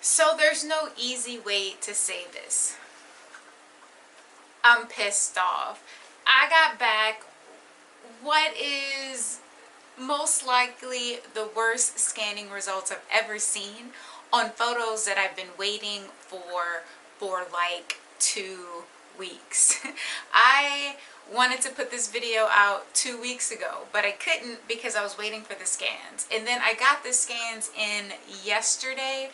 So there's no easy way to say this. I'm pissed off. I got back what is most likely the worst scanning results I've ever seen on photos that I've been waiting for like 2 weeks. I wanted to put this video out 2 weeks ago, but I couldn't because I was waiting for the scans. And then I got the scans in yesterday,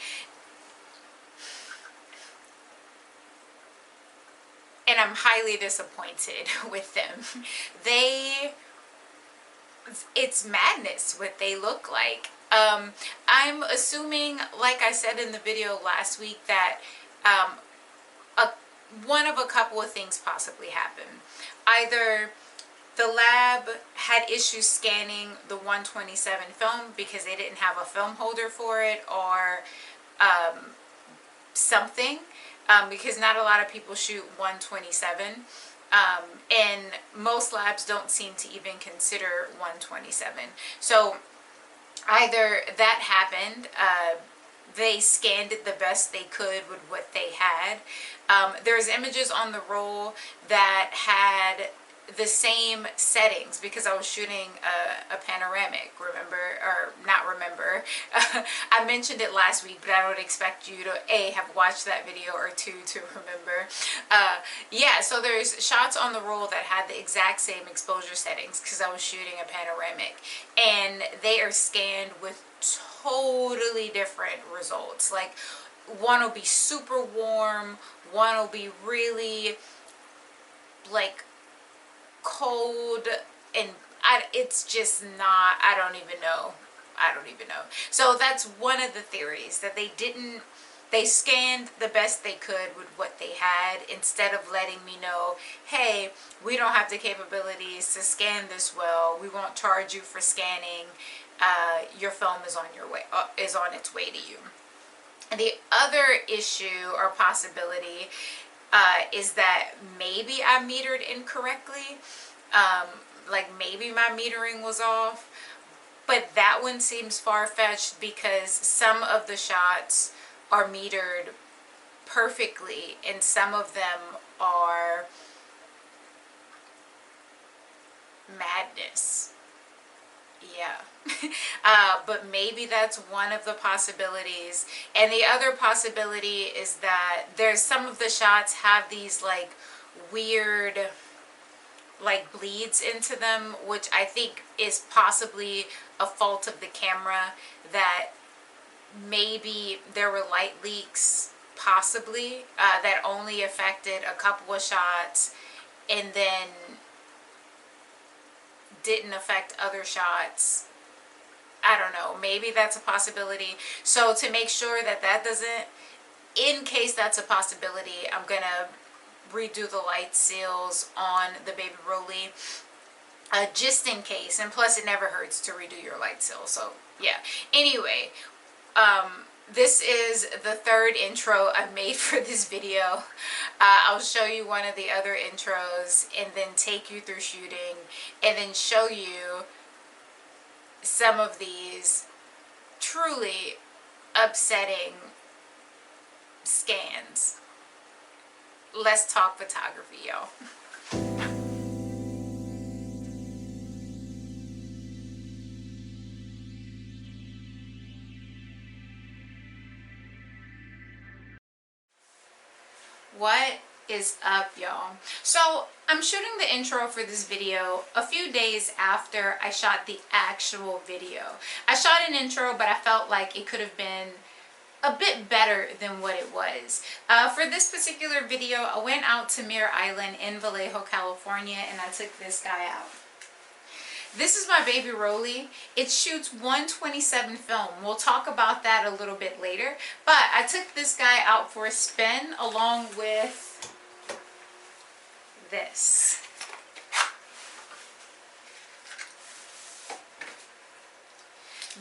and I'm highly disappointed with them. It's madness what they look like. I'm assuming, like I said in the video last week, that one of a couple of things possibly happened. Either the lab had issues scanning the 127 film because they didn't have a film holder for it, or something, because not a lot of people shoot 127, and most labs don't seem to even consider 127. So either that happened, they scanned it the best they could with what they had. There's images on the roll that had the same settings because I was shooting a panoramic, remember, or not remember. I mentioned it last week, but I would expect you to A, have watched that video, or 2, to remember. Yeah, so there's shots on the roll that had the exact same exposure settings because I was shooting a panoramic, and they are scanned with totally different results. Like, one will be super warm, one will be really like cold, and it's just not, I don't even know. So that's one of the theories, that they scanned the best they could with what they had, instead of letting me know, hey, we don't have the capabilities to scan this well, we won't charge you for scanning, your film is on its way to you. And the other issue or possibility is that maybe I metered incorrectly. Like maybe my metering was off, but that one seems far-fetched because some of the shots are metered perfectly and some of them are madness. Yeah. But maybe that's one of the possibilities. And the other possibility is that there's some of the shots have these like weird like bleeds into them, which I think is possibly a fault of the camera, that maybe there were light leaks, possibly, that only affected a couple of shots and then didn't affect other shots. I don't know, maybe that's a possibility. So to make sure that that doesn't, in case that's a possibility, I'm gonna redo the light seals on the Baby Rollie, just in case. And plus it never hurts to redo your light seal, so yeah. Anyway, this is the third intro I've made for this video. I'll show you one of the other intros and then take you through shooting and then show you some of these truly upsetting scans. Let's talk photography, y'all. What is up, y'all? So I'm shooting the intro for this video a few days after I shot the actual video. I shot an intro, but I felt like it could have been a bit better than what it was. For this particular video, I went out to Mirror Island in Vallejo, California, and I took this guy out. This is my Baby Rollie. It shoots 127 film. We'll talk about that a little bit later. But I took this guy out for a spin along with this.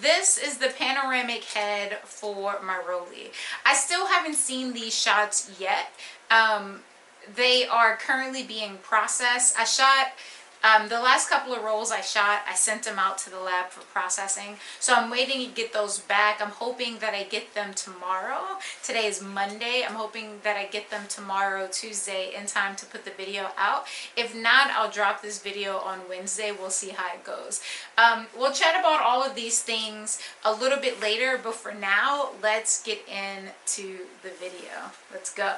This is the panoramic head for my Rollie. I still haven't seen these shots yet. They are currently being processed. I shot The last couple of rolls I shot, I sent them out to the lab for processing. So I'm waiting to get those back. I'm hoping that I get them tomorrow. Today is Monday. I'm hoping that I get them tomorrow, Tuesday, in time to put the video out. If not, I'll drop this video on Wednesday. We'll see how it goes. We'll chat about all of these things a little bit later, but for now, let's get into the video. Let's go.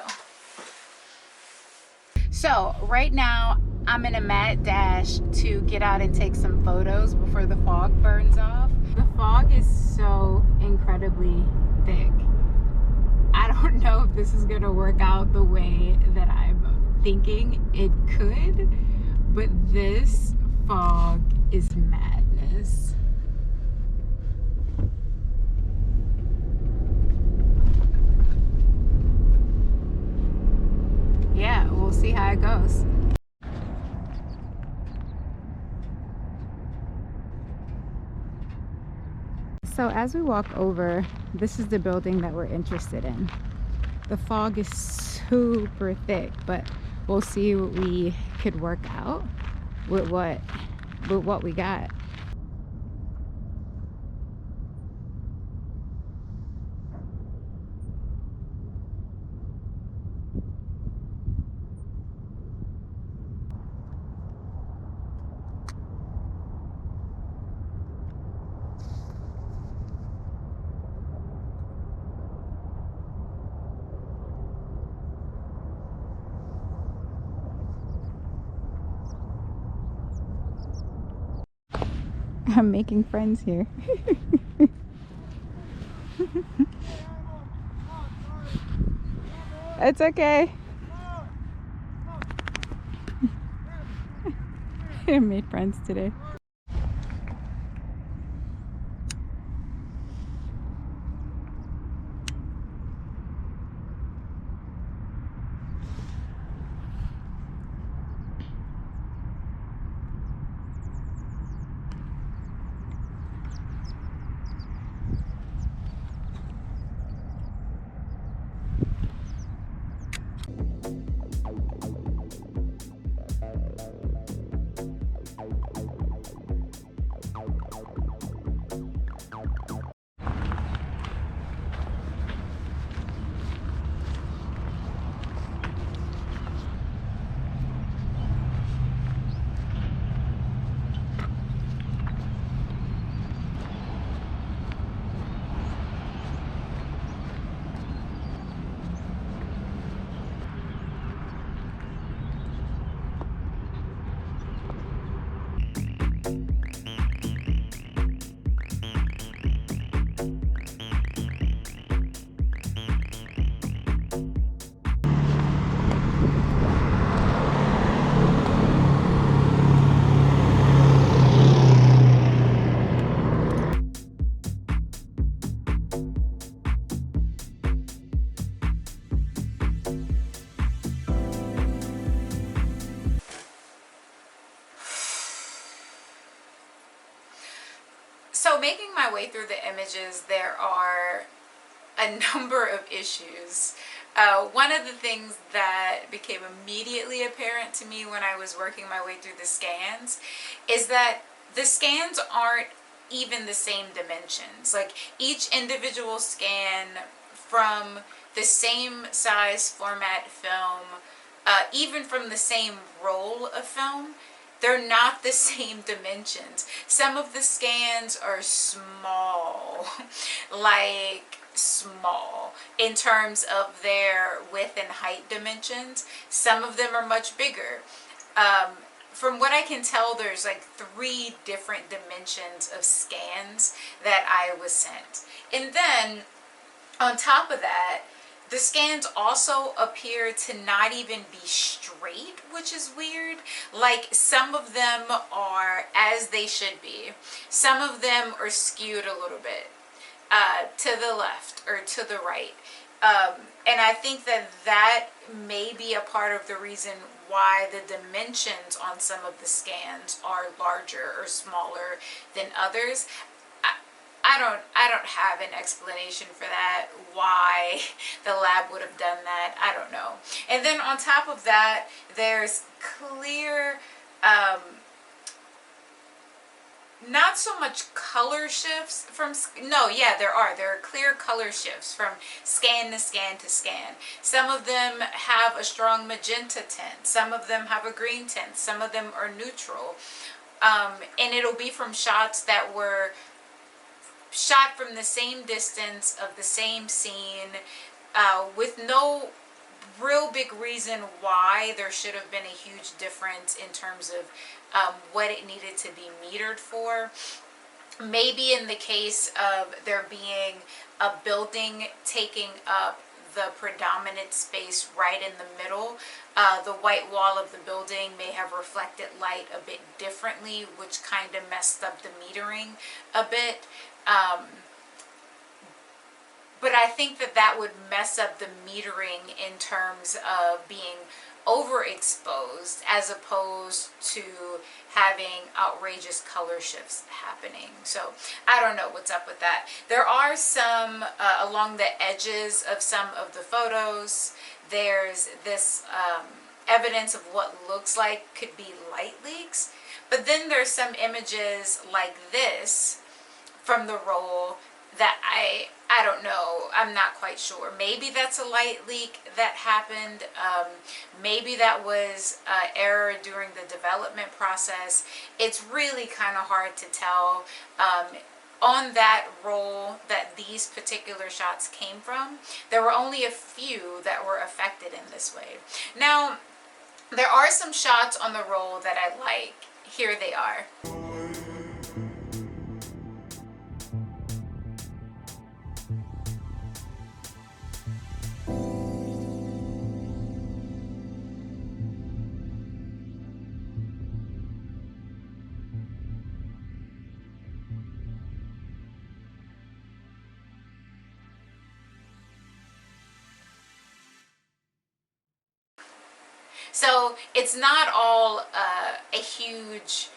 So right now I'm in a mad dash to get out and take some photos before the fog burns off. The fog is so incredibly thick. I don't know if this is gonna work out the way that I'm thinking it could, but this fog is madness. Yeah, we'll see how it goes. So as we walk over, this is the building that we're interested in. The fog is super thick, but we'll see what we could work out with what we got. I'm making friends here. It's okay. I made friends today. So making my way through the images, there are a number of issues. One of the things that became immediately apparent to me when I was working my way through the scans is that the scans aren't even the same dimensions. Like each individual scan from the same size format film, even from the same roll of film, they're not the same dimensions. Some of the scans are small, like small in terms of their width and height dimensions. Some of them are much bigger. From what I can tell, there's like 3 different dimensions of scans that I was sent. And then on top of that, the scans also appear to not even be straight, which is weird. Like some of them are as they should be. Some of them are skewed a little bit to the left or to the right. And I think that that may be a part of the reason why the dimensions on some of the scans are larger or smaller than others. I don't have an explanation for that, why the lab would have done that. I don't know. And then on top of that, there's clear not so much color shifts from, no, yeah, there are clear color shifts from scan to scan to scan. Some of them have a strong magenta tint, some of them have a green tint, some of them are neutral. And it'll be from shots that were shot from the same distance of the same scene, with no real big reason why there should have been a huge difference in terms of what it needed to be metered for. Maybe in the case of there being a building taking up the predominant space right in the middle, the white wall of the building may have reflected light a bit differently, which kind of messed up the metering a bit. But I think that that would mess up the metering in terms of being overexposed as opposed to having outrageous color shifts happening. So I don't know what's up with that. There are some along the edges of some of the photos, there's this evidence of what looks like could be light leaks, but then there's some images like this from the roll that I don't know, I'm not quite sure. Maybe that's a light leak that happened. Maybe that was error during the development process. It's really kind of hard to tell. On that roll that these particular shots came from, there were only a few that were affected in this way. Now, there are some shots on the roll that I like. Here they are. So it's not all a huge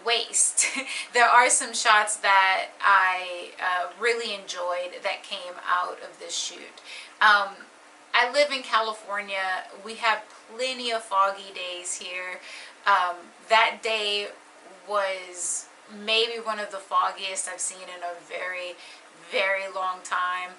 waste. There are some shots that I really enjoyed that came out of this shoot. I live in California. We have plenty of foggy days here. That day was maybe one of the foggiest I've seen in a very, very long time.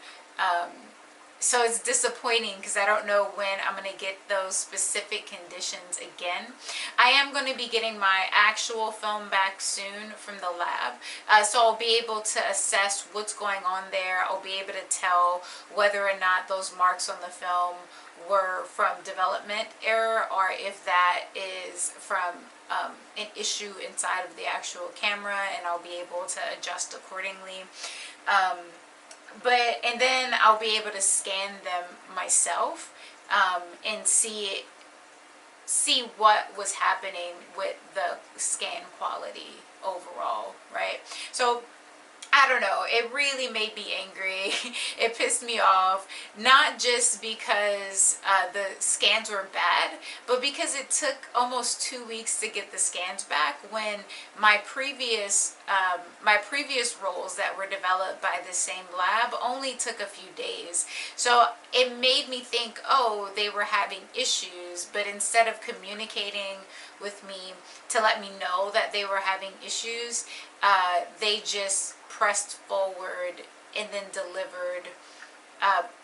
So it's disappointing because I don't know when I'm going to get those specific conditions again. I am going to be getting my actual film back soon from the lab. So I'll be able to assess what's going on there. I'll be able to tell whether or not those marks on the film were from development error or if that is from an issue inside of the actual camera, and I'll be able to adjust accordingly. And then I'll be able to scan them myself and see what was happening with the scan quality overall, right? So I don't know, it really made me angry. It pissed me off, not just because the scans were bad, but because it took almost 2 weeks to get the scans back when my previous rolls that were developed by the same lab only took a few days. So it made me think, oh, they were having issues, but instead of communicating with me to let me know that they were having issues, they just pressed forward and then delivered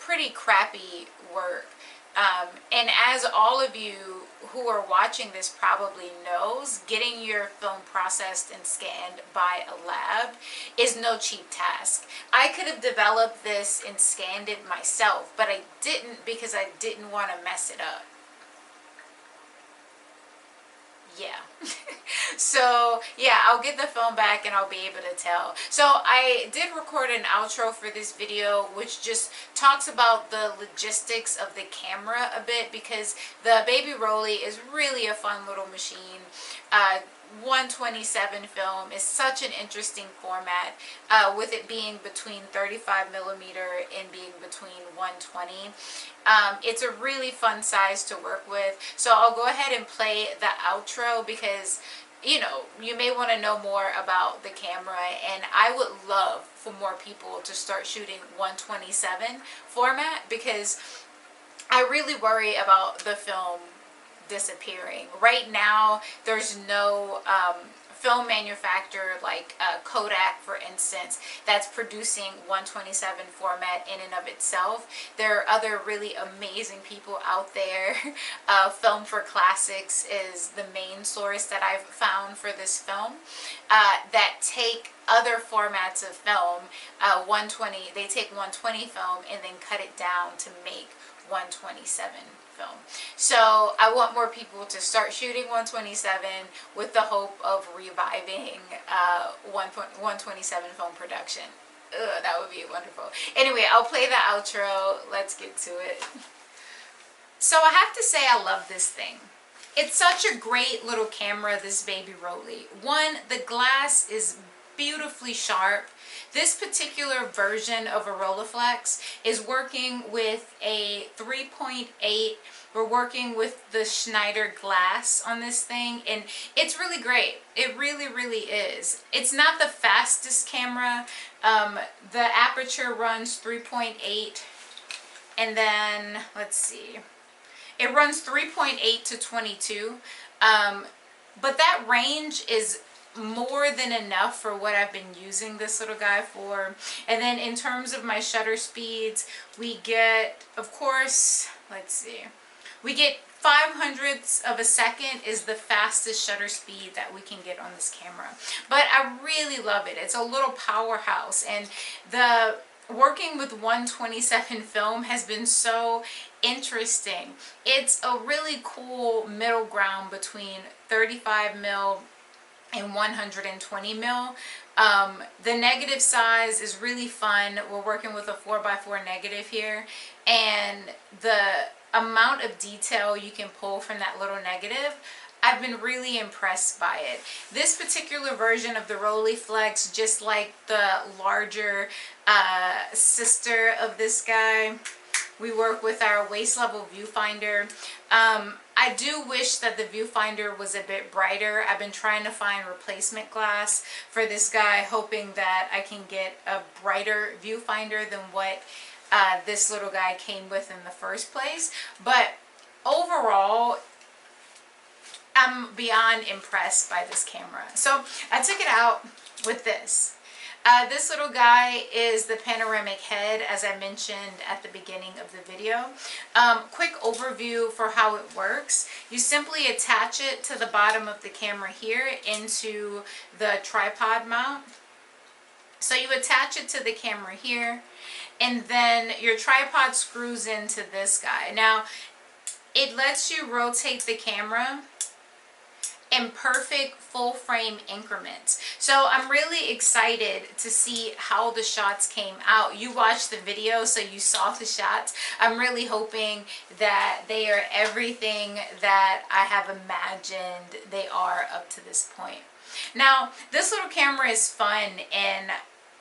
pretty crappy work. And as all of you who are watching this probably knows, getting your film processed and scanned by a lab is no cheap task. I could have developed this and scanned it myself, but I didn't because I didn't want to mess it up. Yeah. So yeah, I'll get the film back and I'll be able to tell. So I did record an outro for this video which just talks about the logistics of the camera a bit, because the Baby Rolleiflex is really a fun little machine. 127 film is such an interesting format, with it being between 35 millimeter and being between 120. It's a really fun size to work with. So I'll go ahead and play the outro because, you know, you may want to know more about the camera, and I would love for more people to start shooting 127 format because I really worry about the film disappearing. Right now there's no film manufacturer like Kodak, for instance, that's producing 127 format in and of itself. There are other really amazing people out there. Film for Classics is the main source that I've found for this film, that take other formats of film. 120, they take 120 film and then cut it down to make 127 film. So I want more people to start shooting 127 with the hope of reviving 127 film production. Ugh, that would be wonderful. Anyway, I'll play the outro. Let's get to it. So I have to say I love this thing. It's such a great little camera, this Baby Rolleiflex. One, the glass is beautifully sharp. This particular version of a Rolleiflex is working with a 3.8. We're working with the Schneider glass on this thing, and it's really great. It really, really is. It's not the fastest camera. The aperture runs 3.8, and then, let's see, it runs 3.8 to 22, but that range is more than enough for what I've been using this little guy for. And then in terms of my shutter speeds, we get, of course, let's see, we get 5/100ths of a second is the fastest shutter speed that we can get on this camera. But I really love it. It's a little powerhouse, and the working with 127 film has been so interesting. It's a really cool middle ground between 35 mil and 120 mil. The negative size is really fun. We're working with a 4x4 negative here, and the amount of detail you can pull from that little negative, I've been really impressed by it. This particular version of the Rolleiflex, just like the larger sister of this guy, we work with our waist level viewfinder. I do wish that the viewfinder was a bit brighter. I've been trying to find replacement glass for this guy, hoping that I can get a brighter viewfinder than what this little guy came with in the first place. But overall, I'm beyond impressed by this camera. So I took it out with this. This little guy is the panoramic head, as I mentioned at the beginning of the video. Quick overview for how it works. You simply attach it to the bottom of the camera here into the tripod mount. So you attach it to the camera here, and then your tripod screws into this guy. Now, it lets you rotate the camera in perfect full frame increments. So I'm really excited to see how the shots came out. You watched the video, so you saw the shots. I'm really hoping that they are everything that I have imagined they are up to this point. Now, this little camera is fun, and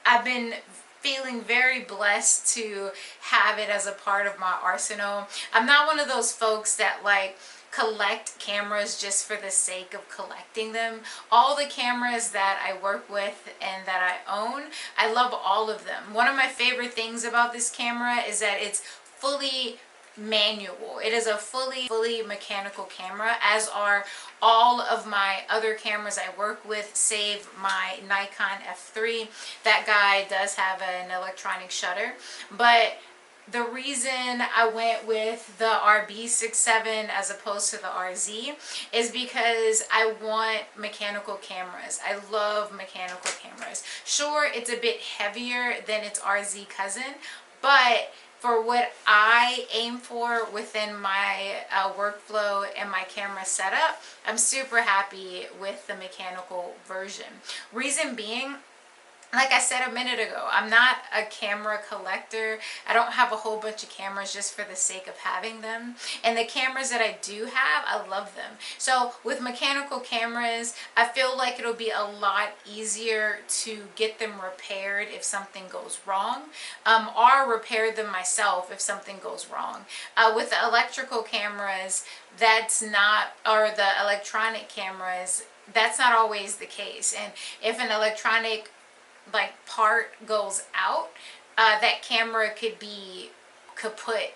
I've been feeling very blessed to have it as a part of my arsenal. I'm not one of those folks that like collect cameras just for the sake of collecting them. All the cameras that I work with and that I own, I love all of them. One of my favorite things about this camera is that it's fully manual. It is a fully mechanical camera, as are all of my other cameras I work with, save my Nikon F3. That guy does have an electronic shutter, but the reason I went with the RB67 as opposed to the RZ is because I want mechanical cameras. I love mechanical cameras. Sure, it's a bit heavier than its RZ cousin, but for what I aim for within my workflow and my camera setup, I'm super happy with the mechanical version. Reason being, like I said a minute ago, I'm not a camera collector. I don't have a whole bunch of cameras just for the sake of having them. And the cameras that I do have, I love them. So with mechanical cameras, I feel like it'll be a lot easier to get them repaired if something goes wrong, or repair them myself if something goes wrong. With the electrical cameras, that's not, or the electronic cameras, that's not always the case. And if an electronic part goes out, that camera could be kaput.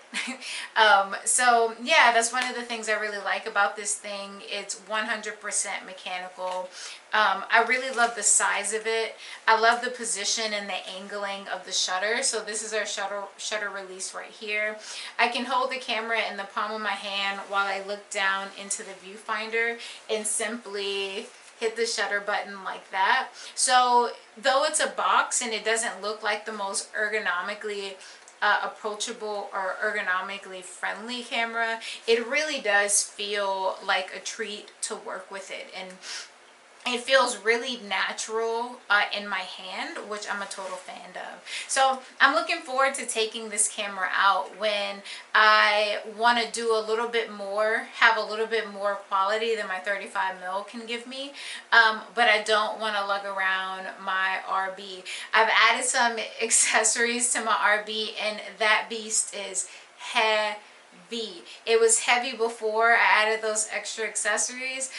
So yeah, that's one of the things I really like about this thing. It's 100% mechanical. I really love the size of it. I love the position and the angling of the shutter. So this is our shutter release right here. I can hold the camera in the palm of my hand while I look down into the viewfinder and simply hit the shutter button like that. So though it's a box and it doesn't look like the most ergonomically approachable or ergonomically friendly camera, it really does feel like a treat to work with it, and it feels really natural in my hand, which I'm a total fan of. So I'm looking forward to taking this camera out when I want to do a little bit more, have a little bit more quality than my 35mm can give me, but I don't want to lug around my RB. I've added some accessories to my RB, and that beast is heavy. It was heavy before I added those extra accessories,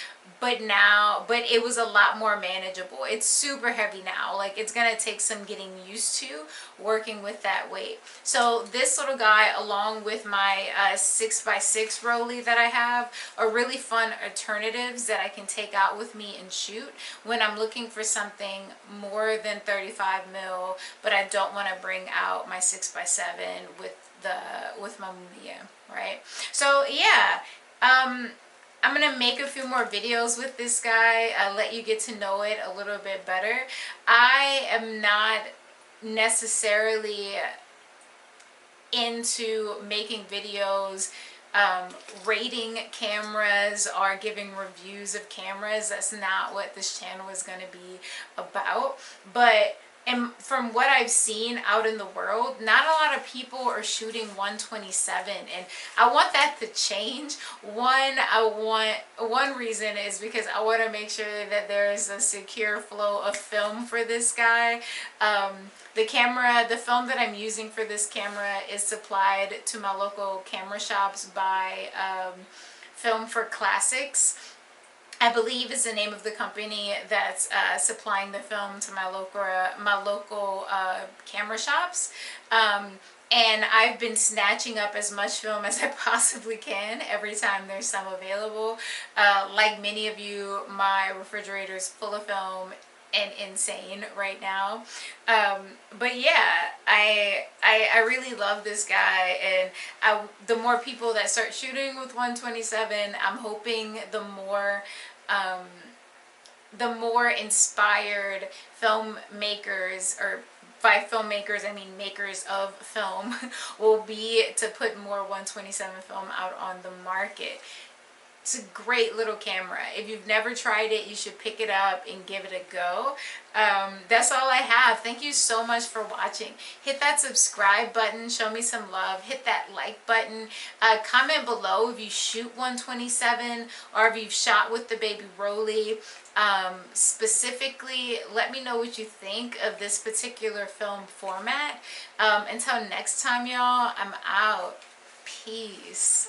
but it was a lot more manageable. It's super heavy now. Like, it's gonna take some getting used to working with that weight. So this little guy, along with my 6x6 Rollie that I have, are really fun alternatives that I can take out with me and shoot when I'm looking for something more than 35mm, but I don't want to bring out my 6x7 with my Mamiya, right? So yeah, I'm gonna make a few more videos with this guy, let you get to know it a little bit better. I am not necessarily into making videos rating cameras or giving reviews of cameras. That's not what this channel is going to be about. But from what I've seen out in the world, not a lot of people are shooting 127, and I want that to change. One reason is because I want to make sure that there is a secure flow of film for this guy. The film that I'm using for this camera is supplied to my local camera shops by Film for Classics, I believe is the name of the company that's supplying the film to my local camera shops. And I've been snatching up as much film as I possibly can every time there's some available. Like many of you, my refrigerator is full of film and insane right now. But yeah, I really love this guy, and the more people that start shooting with 127, I'm hoping the more inspired filmmakers, or by filmmakers I mean makers of film, will be to put more 127 film out on the market. It's a great little camera. If you've never tried it, you should pick it up and give it a go. That's all I have. Thank you so much for watching. Hit that subscribe button. Show me some love. Hit that like button. Comment below if you shoot 127 or if you've shot with the Baby Rollie. Specifically, let me know what you think of this particular film format. Until next time, y'all, I'm out. Peace.